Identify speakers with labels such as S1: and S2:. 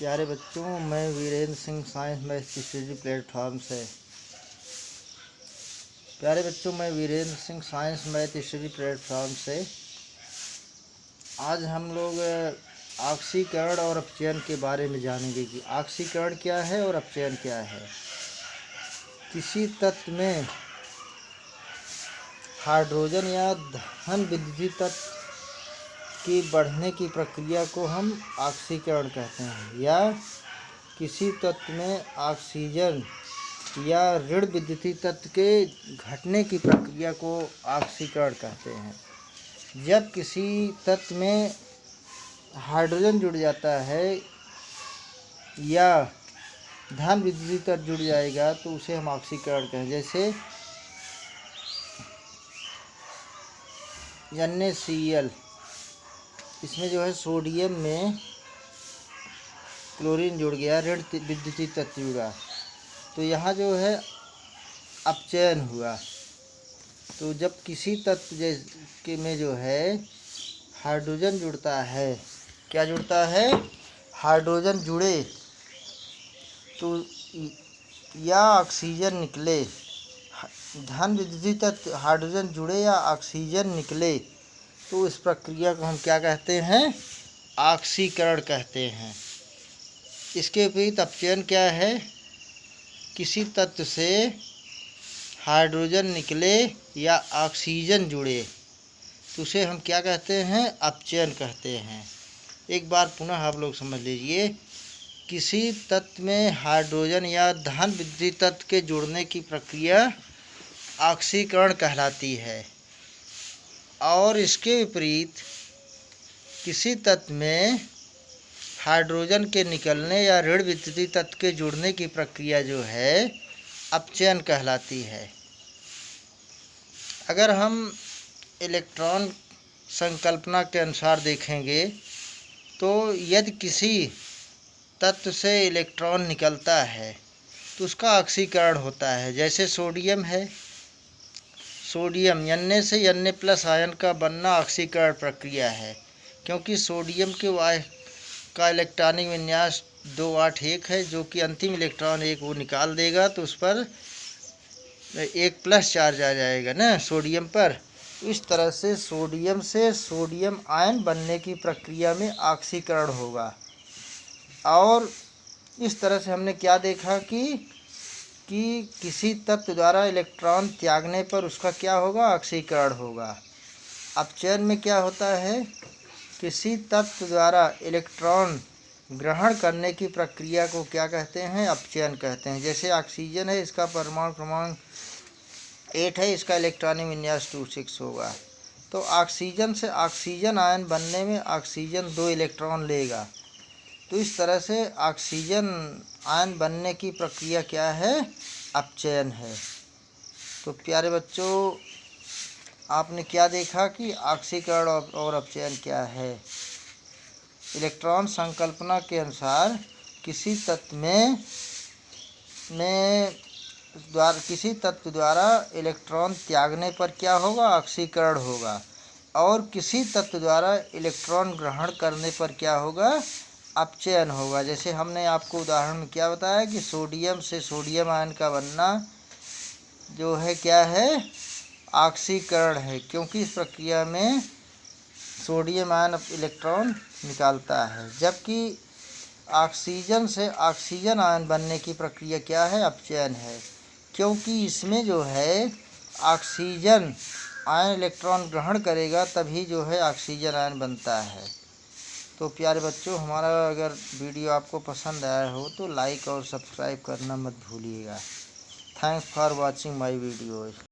S1: प्यारे बच्चों, मैं Virendra Singh science math study platform से आज हम लोग ऑक्सीकरण और अपचयन के बारे में जानेंगे कि ऑक्सीकरण क्या है और अपचयन क्या है। किसी तत्व में हाइड्रोजन या धन विद्युतीय तत्व की बढ़ने की प्रक्रिया को हम ऑक्सीकरण कहते हैं, या किसी तत्व में ऑक्सीजन या ऋण विद्युतीय तत्व के घटने की प्रक्रिया को ऑक्सीकरण कहते हैं। जब किसी तत्व में हाइड्रोजन जुड़ जाता है या धन विद्युतीय तत्व जुड़ जाएगा तो उसे हम ऑक्सीकरण कहते हैं। जैसे NaCl, इसमें जो है सोडियम में क्लोरीन जुड़ गया, ऋण विद्युतीय तत्व जुड़ा, तो यहाँ जो है अपचयन हुआ। तो जब किसी तत्व के में जो है हाइड्रोजन जुड़ता है, क्या जुड़ता है, हाइड्रोजन जुड़े तो या ऑक्सीजन निकले, धन विद्युतीय तत्व हाइड्रोजन जुड़े या ऑक्सीजन निकले, तो इस प्रक्रिया को हम क्या कहते हैं, ऑक्सीकरण कहते हैं। इसके विपरीत अपचयन क्या है, किसी तत्व से हाइड्रोजन निकले या ऑक्सीजन जुड़े तो उसे हम क्या कहते हैं, अपचयन कहते हैं। एक बार पुनः आप लोग समझ लीजिए, किसी तत्व में हाइड्रोजन या धन विद्युतीय तत्व के जुड़ने की प्रक्रिया ऑक्सीकरण कहलाती है, और इसके विपरीत किसी तत्व में हाइड्रोजन के निकलने या ऋण विद्युतीय तत्व के जुड़ने की प्रक्रिया जो है अपचयन कहलाती है। अगर हम इलेक्ट्रॉन संकल्पना के अनुसार देखेंगे तो यदि किसी तत्व से इलेक्ट्रॉन निकलता है तो उसका ऑक्सीकरण होता है। जैसे सोडियम है, सोडियम Na से Na+ आयन का बनना ऑक्सीकरण प्रक्रिया है, क्योंकि सोडियम के का इलेक्ट्रॉनिक विन्यास 281 है, जो कि अंतिम इलेक्ट्रॉन एक वो निकाल देगा तो उस पर 1+ चार्ज आ जाएगा ना सोडियम पर। इस तरह से सोडियम आयन बनने की प्रक्रिया में ऑक्सीकरण होगा। और इस तरह से हमने क्या देखा कि किसी तत्व द्वारा इलेक्ट्रॉन त्यागने पर उसका क्या होगा, ऑक्सीकरण होगा। अपचयन में क्या होता है, किसी तत्व द्वारा इलेक्ट्रॉन ग्रहण करने की प्रक्रिया को क्या कहते हैं, अपचयन कहते हैं। जैसे ऑक्सीजन है, इसका परमाणु क्रमांक 8 है, इसका इलेक्ट्रॉनिक विन्यास 26 होगा, तो ऑक्सीजन से ऑक्सीजन आयन बनने में ऑक्सीजन 2 इलेक्ट्रॉन लेगा, तो इस तरह से ऑक्सीजन आयन बनने की प्रक्रिया क्या है, अपचयन है। तो प्यारे बच्चों, आपने क्या देखा कि ऑक्सीकरण और अपचयन क्या है। इलेक्ट्रॉन संकल्पना के अनुसार किसी तत्व द्वारा इलेक्ट्रॉन त्यागने पर क्या होगा, ऑक्सीकरण होगा, और किसी तत्व द्वारा इलेक्ट्रॉन ग्रहण करने पर क्या होगा, अपचयन होगा। जैसे हमने आपको उदाहरण में क्या बताया कि सोडियम से सोडियम आयन का बनना जो है क्या है, ऑक्सीकरण है, क्योंकि इस प्रक्रिया में सोडियम आयन इलेक्ट्रॉन निकालता है। जबकि ऑक्सीजन से ऑक्सीजन आयन बनने की प्रक्रिया क्या है, अपचयन है, क्योंकि इसमें जो है ऑक्सीजन आयन इलेक्ट्रॉन ग्रहण करेगा तभी जो है ऑक्सीजन आयन बनता है। तो प्यारे बच्चों, हमारा अगर वीडियो आपको पसंद आया हो तो लाइक और सब्सक्राइब करना मत भूलिएगा। Thanks for watching my video.